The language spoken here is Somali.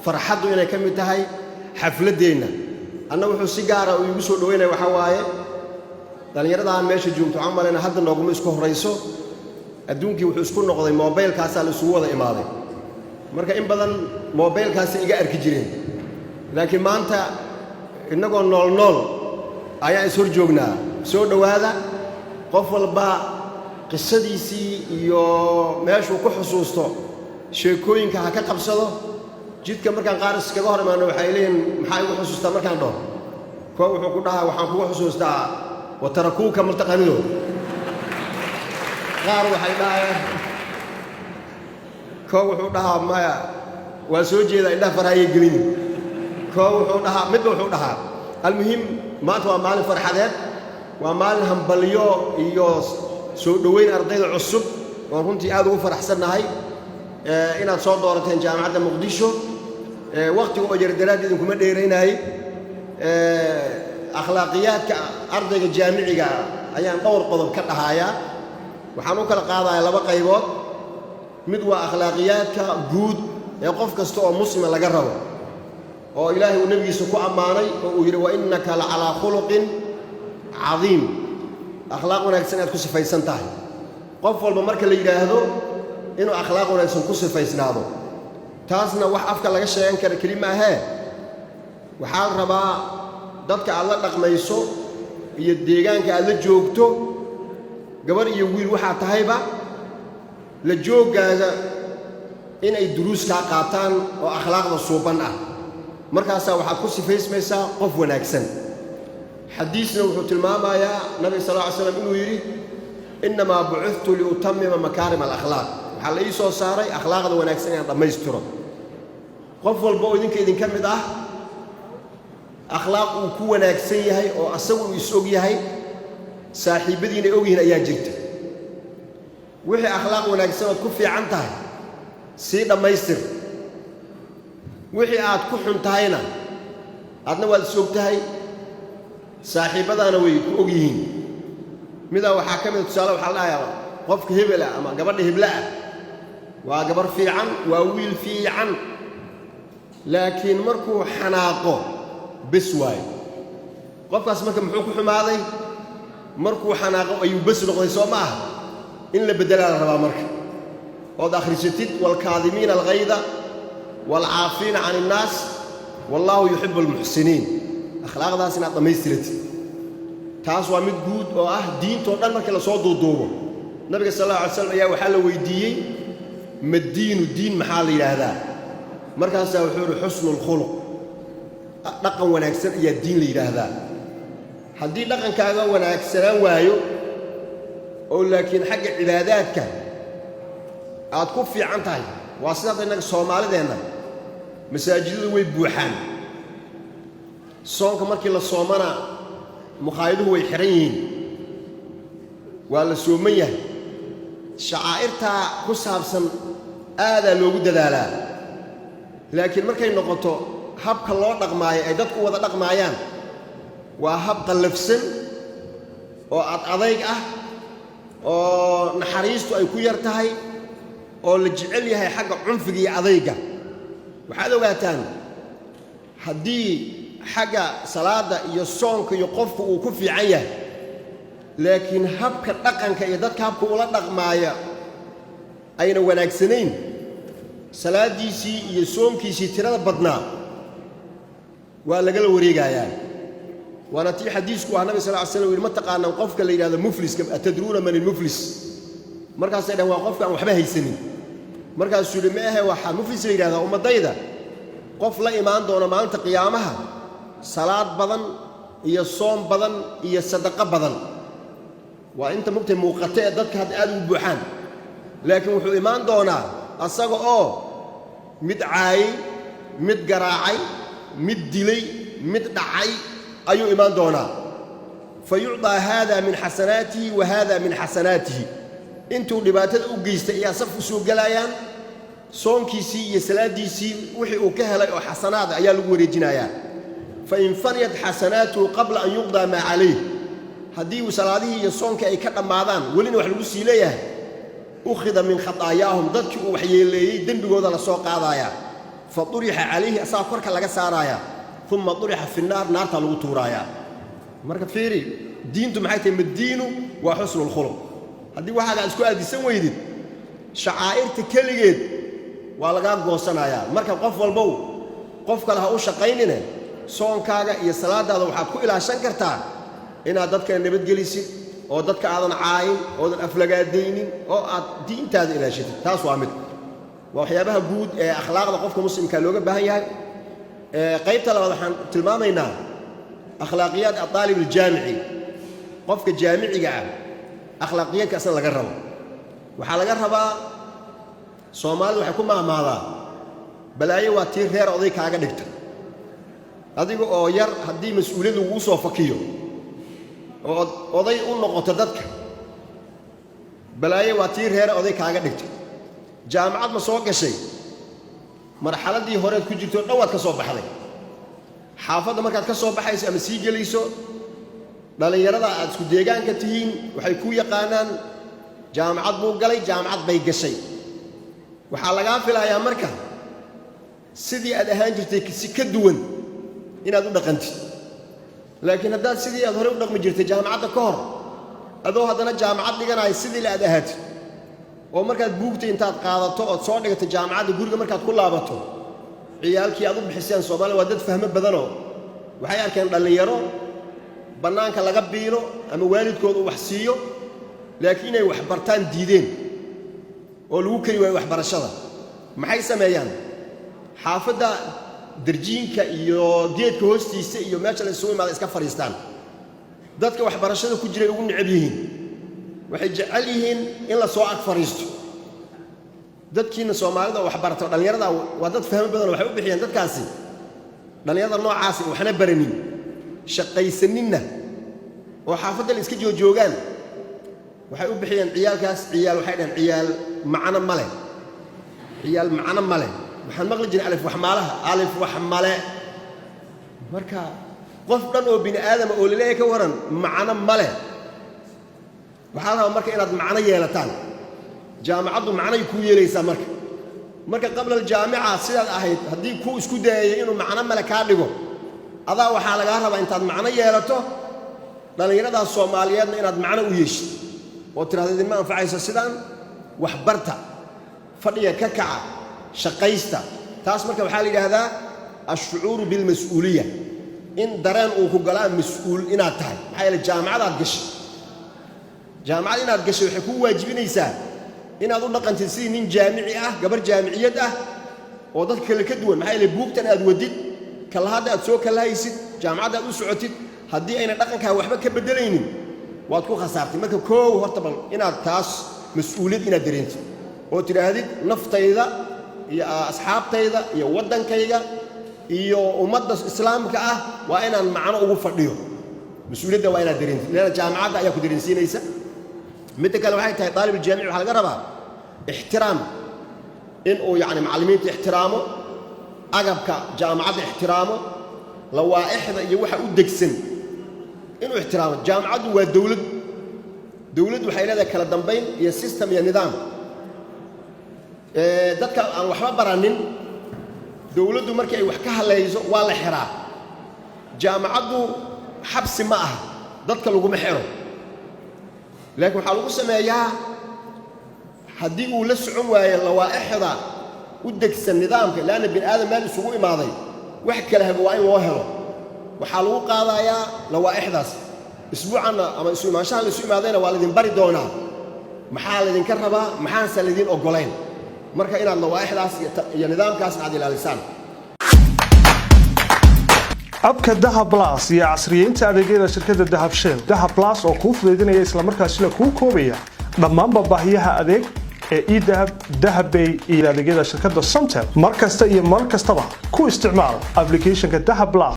farxaddu inay ka mid tahay xafladeenna anna wuxuu si gaara u igu soo dhaweynay waxa waaye dhalinyarada meesha joogto camalena hadda nooguma isku horeyso adduunkii wuxuu isku noqday mobilkaas la isugu wada imaaday marka in badan mobilkaas iga arki jireen laakiin maanta inagoo nool ayaa is hor joognaa soo dhawaada qof walba qisadiisii iyo meeshuu ku xusuusto sheekooyinka ha ka qabsado jidka markaan qaar iskaga hor imaano waxay leeyihiin maxaa igu xusuustaa markaan dhaho koo wuxuu ku dhahaa waxaan kugu xusuustaa watarakuuka multaqanido qaar waxay dhahayaan koo wuxuu dhahaa maya waa soo jeeda indhaha farahayay gelin koo wuxuu dhahaa midba wuxuu dhahaa almuhim maanta waa maalin farxadeed waa maalin hambalyo iyo soo dhaweyn ardayda cusub oo runtii aad ugu faraxsannahay inaad soo doorateen jaamacadda muqdisho waqtiga oo yar daraad idinkuma dheeraynahay akhlaaqiyaadka ardayga jaamiciga ayaan dhowr qodob ka dhahayaa waxaan u kala qaadayaa laba qaybood mid waa akhlaaqiyaadka guud ee qof kasta oo muslima laga rabo oo ilaahay uu nabigiisa ku ammaanay oo uu yidhi wa innaka la calaa khuluqin cadiim akhlaaq wanaagsan inaad ku sifaysan tahay qof walba marka la yidhaahdo inuu akhlaaq wanaagsan ku sifaysnaado taasna wax afka laga sheegan kara keli maahee waxaa la rabaa dadka aad la dhaqmayso iyo deegaanka aad la joogto gabar iyo wiil waxaa tahayba la jooggaaga inay duruus kaa qaataan oo akhlaaqda suuban ah markaasaa waxaad ku sifaysmaysaa qof wanaagsan xadiisna wuxuu tilmaamayaa nabiga sal lla ly slam inuu yidhi innamaa bucithtu liutamima makaarim alakhlaaq waxaa la ii soo saaray akhlaaqda wanaagsan inaan dhammaystiro qof walba oo idinka mid ah akhlaaq uu ku wanaagsan yahay oo asagu uu is og yahay saaxiibbadiina og yihiin ayaa jirta wixii akhlaaq wanaagsan ood ku fiican tahay sii dhammaystir wixii aad ku xun tahayna aadna waad is og tahay saaxiibbadaana way ku og yihiin midaa waxaa ka mida tusaale waxaa la dhahayaa qofka hebela ama gabadha hebla ah waa gabar fiican waa wiil fiican laakiin markuu xanaaqo bes waayo qofkaas marka muxuu ku xumaaday markuu xanaaqo ayuu bes noqday soo ma aha in la beddelaa la rabaa marka ood akhrisatid waalkaadimiina alghayda waalcaafiina can innaas wallaahu yuxibbu almuxsiniin akhlaaqdaas inaad dhammaystiratid taas waa mid guud oo ah diintoo dhan markii la soo duuduubo nabiga sal alla alay slam ayaa waxaa la weydiiyey maddiinu diin maxaa la yidhaahdaa markaasaa wuxuu yidhi xusnu lkhuluq dhaqan wanaagsan ayaa diin la yidhaahdaa haddii dhaqankaaga wanaagsanaan waayo oo laakiin xagga cibaadaadka aad ku fiican tahay waa sidaad innaga soomaalideenna masaajidadu way buuxaan soonka markii la soomana mukhaayaduhu way xihan yihiin waa la sooman yahay shacaa'irtaa ku saabsan aadaa loogu dadaalaa laakiin markay noqoto habka loo dhaqmaayo ay dadku wada dhaqmaayaan waa hab qallafsan oo adayg ah oo naxariistu ay ku yar tahay oo la jecel yahay xagga cunfiga iyo adayga waxaad ogaataan haddii xagga salaadda iyo soonka iyo qofku uu ku fiican yahay laakiin habka dhaqanka iyo dadka habka ula dhaqmaaya ayna wanaagsanayn salaaddiisii iyo soonkiisii tirada badnaa waa lagala wareegayaa waana tii xadiisku ah nabi sal ly slam yidhi ma taqaanaan qofka la yidhahdo mufliska atadruuna man ilmuflis markaasay dhahan waa qofka aan waxba haysanin markaasuu yidhi ma ahe waxaa muflis la yidhahdaa ummaddayda qof la imaan doona maalinta qiyaamaha salaad badan iyo soom badan iyo sadaqo badan waa inta mugtay muuqata ee dadka hadda aad ugu buuxaan laakiin wuxuu imaan doonaa asaga oo mid caayay mid garaacay mid dilay mid dhacay ayuu imaan doonaa fa yucdaa haada min xasanaatihi wa haada min xasanaatihi intuu dhibaatada u geystay ayaa saf u soo gelayaan soonkiisii iyo salaaddiisii wixii uu ka helay oo xasanaada ayaa lagu wareejinayaa fa in faniyat xasanaatuhu qabla an yuqdaa maa calayh haddii uu salaadihii iyo soonkii ay ka dhammaadaan welina wax lagu sii leeyahay ukhida min khataayaahum dadkii uu waxyeeleeyey dembigooda la soo qaadayaa فطرح عليه أسا كركا لغا سارايا ثم طرح في النار نار تلو تورايا marka fiiri diintu maxay tahay madiinu waa xusnul khuluq hadii waxa isku aadisan weydid shaqaa'irta kaligeed waa laga goosanaya marka qof walba qof kale ha u shaqaynina soonkaaga iyo salaadaada waxa ku ilaashan kartaa inaad dadka nabad gelisid oo dadka aadan caayin oo aadan aflagaadeynin oo aad diintaada ilaashitid taas waa mid waxyaabaha guud ee akhlaaqda qofka muslimka looga baahan yahay qaybta labaad waxaan tilmaamaynaa أخلاقيات الطالب الجامعي قفك جامعي قاعد أخلاقيات كأسنا لقربا وحالقربا صومال وحكم ماذا بلاي واتير غير أضيك عاقا نكتر أضيك أو ير هدي مسؤولين ووصوا فكيو أضيك أنه قتدتك بلاي واتير غير أضيك عاقا نكتر جامعات مسوق شيء مرحلة دي هوريت كجيتو نوات كصوب بحالي xaafadda markaad ka soo baxayso ama sii gelayso dhalinyarada aad isku deegaanka tihiin waxay ku yaqaanaan jaamacad buu galay jaamacad bay gashay waxaa laga filayaa marka sidii aad ahaan jirtay si ka duwan inaad u dhaqantid laakiin haddaad sidii aad hore u dhaqmi jirtay jaamacadda ka hor adoo haddana jaamacad dhiganahay sidii la aad ahaatid oo markaad buugtay intaad qaadato ood soo dhigatay jaamacadda guriga markaad ku laabato ciyaalkii aad u bixiseen Soomaaliya waa dad fahmo badanoo waxay arkeen dhalinyaro banaanka laga biilo ama waalidkoodu wax siiyo laakiin ay wax bartaan diideen oo lagu kari waayay waxbarashada maxay sameeyaan xaafadda darjiinka iyo geedka hoostiisa iyo meesha la soo imaado iska fariistaan dadka waxbarashada ku jiray ugu necab yihiin waxay jecel yihiin in la soo ag fariisto dadkiina Soomaalida wax barto dhalinyarada waa dad fahmo badan waxay u bixiyaan dadkaasi dhalinyarada noocaas waxna baranin shaqaysanina oo xaafadda iska joogaan waxay u bixiyaan ciyaalkaas ciyaal waxay dhahan ciyaal macna male ciyaal macna male waxaan maqli jiray alif wax maalaha alif wax male marka qof dhan oo bini aadam oo leeyahay ka waran macna male waxa la marka inaad macna yeelataan jaamacadu macnay ku yeelaysaa marka qabla jaamica sidaad ahayd hadii ku isku daayay inuu macna mala ka dhigo adaa waxa laga rabaa intaad macna yeelato dhalinyarada Soomaaliyeedna inaad macna u yeeshid oo tiraahdo ma anfacayso sidaan wax barta fadhiya ka kaca shaqaysta taas marka waxa la yiraahdaa ash-shu'ur bil mas'uuliyah in dareen uu ku galaa mas'uul inaad tahay waxa la jaamacadaad gashay jaamacad inaad gashay waxay ku waajibinaysaa inaad u dhaqantid si nin jaamici ah gabar jaamiciyad ah oo dadka kale ka duwan maxay leeyahay buugtan aad wadid kala hada aad soo kala haysid jaamacada aad u socotid hadii ayna dhaqanka waxba ka bedelaynin waad ku khasaartay marka koow horta bal inaad taas mas'uuliyad inaad dareentid oo tiraahdid naftayda iyo asxaabtayda iyo wadankayga iyo ummadda islaamka ah waa inaan macno ugu fadhiyo mas'uuliyadda waa inaad dareentid leena jaamacada ayaa ku dareensiinaysa mid kale waxay tahay طالب الجامعي waxa laga rabaa احترام in uu yaani macallimiinta ixtiraamo agabka jaamacada ixtiraamo lawaaixda iyo waxa u degsan inuu ixtiraamo jaamacadu waa dawlad waxay leedahay kala dambeyn iyo system iyo nidaam dadka aan waxba baranin dawladdu markay ay wax ka halayso waa la xiraa jaamacadu xabsi ma aha dadka lagu ma xiro لكن waxa lagu sameeyaa hadii uu la socon waayo lawaaixda u degsan nidaamka laana bin aadam meel isugu imaaday wax kale haba waa in loo helo waxa lagu qaadayaa lawaaixdaas isbuucana ama isu imaanshaha la isu imaadayna waa la idin bari doonaa maxaa la idin ka rabaa maxaan sa la idin ogoleen marka inaad lawaaixdaas iyo nidaamkaas aad ilaalisaan abka Dahab Plus iyo casriyeynta adeegyada shirkadda Dahab Shell Dahab Plus oo ku fududeynaya isla markaasina ku koobaya dhammaan baahiyaha adeeg ee e-Dahab Dahabbay iyo adeegyada shirkadda Somtel markasta iyo mar kastaba ku isticmaal applicationka Dahab Plus